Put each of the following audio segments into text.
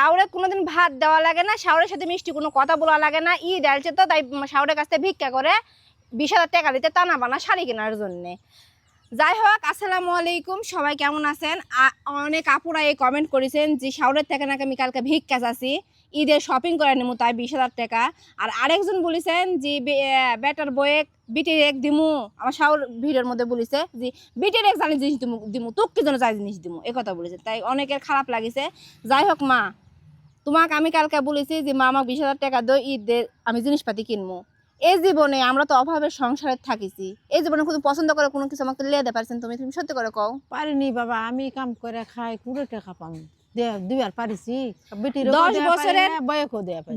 শাওরে কোনোদিন ভাত দেওয়া লাগে না, শাওরের সাথে মিষ্টি কোনো কথা বলা লাগে না। ঈদ আসছে তো তাই শাওরের কাছ থেকে ভিক্ষা করে 20,000 টাকা দিতে টানা বানা শাড়ি কেনার জন্যে। যাই হোক, আসসালামু আলাইকুম, সবাই কেমন আছেন? অনেক আপুরা এই কমেন্ট করেছেন যে শাওরের থেকে নাকি আমি কালকে ভিক্ষা চাচ্ছি, ঈদের শপিং করে নেবো তাই 20,000 টাকা। আর আরেকজন বলেছেন যে বেটার বয়ে বিটির এক দিমু, আমার শাওর ভিডিওর মধ্যে বলেছে যে বিটির এক জানি জিনিস দিমু তোক কি জন্য যাই জিনিস দিমু, এ কথা বলেছে। তাই অনেকের খারাপ লাগিছে। যাই হোক মা, তোমাকে আমি কালকে বলেছি যে মা আমাকে 20,000 টাকা দো, ঈদের আমি জিনিসপাতি কিনবো। এই জীবনে আমরা তো অভাবের সংসারে থাকিছি, এই জীবনে খুব পছন্দ করে কোনো কিছু আমাকে লিয়ে দিতে পারছেন তুমি? তুমি সত্যি করে কও। পারিনি বাবা, আমি কাম করে খাই, 20 টাকা পাম দিবার পারিছি।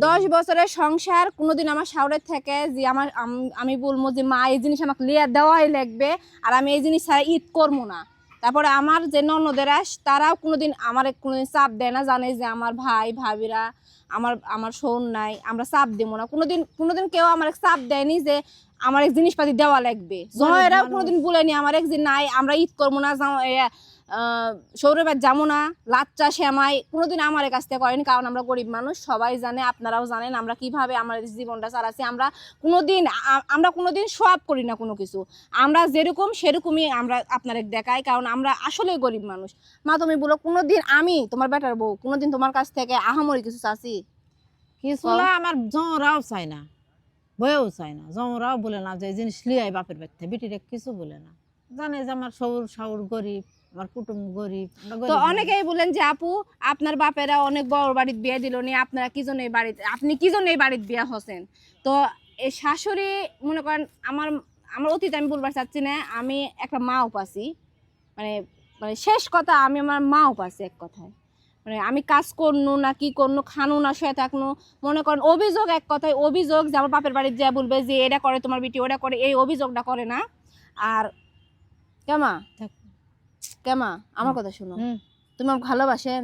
10 বছরের সংসার কোনোদিন আমার শাওরের থেকে যে আমি বলবো যে মা এই জিনিস আমাকে লিয়ে দেওয়াই লাগবে, আর আমি এই জিনিস ছাড়া ঈদ করবো না। তারপরে আমার যে ননদেরা তারাও কোনোদিন আমার কোনোদিন চাপ দেয় না, জানে যে আমার ভাই ভাবিরা আমার শোন নাই, আমরা চাপ দেবো না। কোনোদিন কেউ আমার চাপ দেয়নি যে আমার এক জিনিসপাতি দেওয়া লাগবে। জয়েরাও কোনোদিন বলেনি আমার এক যে নাই আমরা ঈদ করবো না, সৌরভের যাবো না, লাচ্চা শ্যামাই কোনোদিন আমার কাছ থেকে করেনি। কারণ আমরা গরিব মানুষ, সবাই জানে, আপনারাও জানেন আমরা কিভাবে আমার জীবনটা চালাচ্ছি। আমরা কোনোদিন সোয়াব করি না কোনো কিছু, আমরা যেরকম সেরকমই আমরা আপনার দেখাই, কারণ আমরা আসলে গরিব মানুষ। মা তুমি বলো, কোনোদিন আমি তোমার বেটার বউ কোনোদিন তোমার কাছ থেকে আহামরি কিছু চাচ্ছি? কিছু না, আমার জমরাও চাই না, বয়েও চাই না, জমরাও বলে না যে জিনিস লিয়াই বাপের বাড়িতে, বিটিরে কিছু বলে না, জানে যে আমার শাওর গরিব, আমার কুটুম গরিব। তো অনেকেই বলেন যে আপু আপনার বাপেরা অনেক বড় বাড়িতে বিয়ে দিল নি, আপনারা কি জন্য এই বাড়িতে, আপনি কি জন্য এই বাড়িতে বিয়ে হচ্ছেন? তো এই শাশুড়ি মনে করেন আমার অতীত আমি বলবার চাচ্ছি না, আমি একটা মাও পাচ্ছি, মানে শেষ কথা আমি আমার মাও পাচ্ছি। এক কথায় মানে আমি কাজ করনু না কি করনু, খানু না শুয়ে থাকনু, মনে করেন অভিযোগ, এক কথায় অভিযোগ যে আমার বাপের বাড়িতে যা বলবে যে এটা করে তোমার বিটি ওটা করে, এই অভিযোগটা করে না। আর কেমা আমার কথা শুনো, তুমি আমাকে ভালোবাসেন?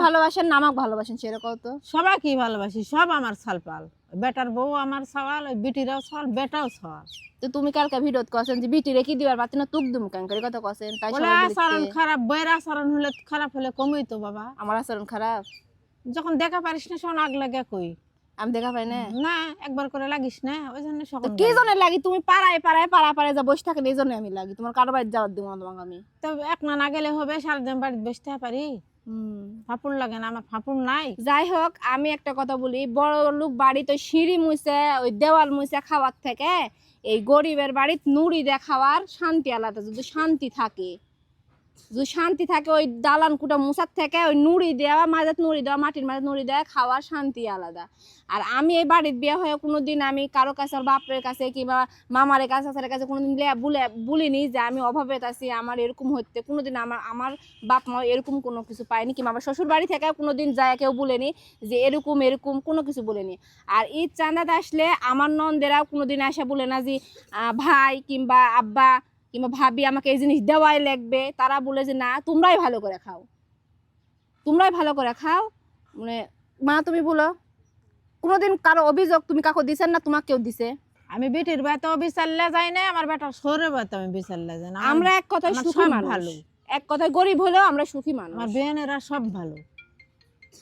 ভালোবাসেন না আমাকে ভালোবাসেন সেরকম? তো সবাই কি ভালোবাসি, সব আমার ছালপাল, বেটার বউ আমার সওয়াল, ওই বিটিরাও সওয়াল, বেটাও সওয়াল। তো তুমি কালকে ভিডিওত কছেন যে বিটি রেখে দিবার পারতে না, তুক দুম কেন করে কথা কছেন? তাই আচরণ খারাপ, বইয়ের আচরণ হলে খারাপ হলে কমই তো বাবা। আমার আচরণ খারাপ? যখন দেখা পারিস না শোন আগ লাগে কই, আমি দেখা পাই না? না একবার করে লাগিস না, ওই জন্য সকল কি জন্য লাগি? তুমি পাড়ায় যা বসে থাকেন, এই জন্য আমি লাগি। তোমার কারো বাড়ি যাওয়ার দিব না তোমাকে আমি। তো এক না গেলে হবে, সারাদিন বাড়িতে বসতে পারি? ফাপুর লাগে না, আমার ফাপুর নাই। যাই হোক, আমি একটা কথা বলি, বড় লোক বাড়ি তো সিঁড়ি মুছে ওই দেওয়াল মুছে খাওয়ার থেকে এই গরিবের বাড়িতে নুড়ি দিয়ে খাওয়ার শান্তি আলাদা। যদি শান্তি থাকে ওই দালান কুটা মুছার থেকে ওই নুড়ি দেওয়া, মাটির মাঝে নুড়ি দেওয়া খাওয়ার শান্তি আলাদা। আর আমি এই বাড়ির বিয়ে হয়ে কোনোদিন আমি কারো কাছে, বাপের কাছে কিংবা মামার কাছে কোনোদিন বলিনি যে আমি অভাবে আছি, আমার এরকম হচ্ছে। কোনোদিন আমার বাপ মা এরকম কোনো কিছু পায়নি, কিংবা আমার শ্বশুর বাড়ি থেকে কোনোদিন যায় কেউ বলেনি যে এরকম কোনো কিছু বলেনি। আর ঈদ চাঁদাতে আসলে আমার নন্দেরাও কোনোদিন আসে বলে না যে ভাই কিংবা আব্বা কিংবা ভাবি আমাকে এই জিনিস দেওয়াই লাগবে। তারা বলে যে না, তোমরাই ভালো করে খাও। মানে মা তুমি বলো, কোনোদিন কারো অভিযোগ তুমি কাকো দিছেন না? তোমাকে কেউ দিছে? আমি বিটির বাড়িতেও বিচারলে যাই না, আমার বেটার শহরের বাড়িতে আমি বিচারলে যাই না। আমরা এক কথায় সুখী মানুষ, এক কথায় গরিব হলেও আমরা সুখী মানুষ। আমার বেনেরা সব ভালো,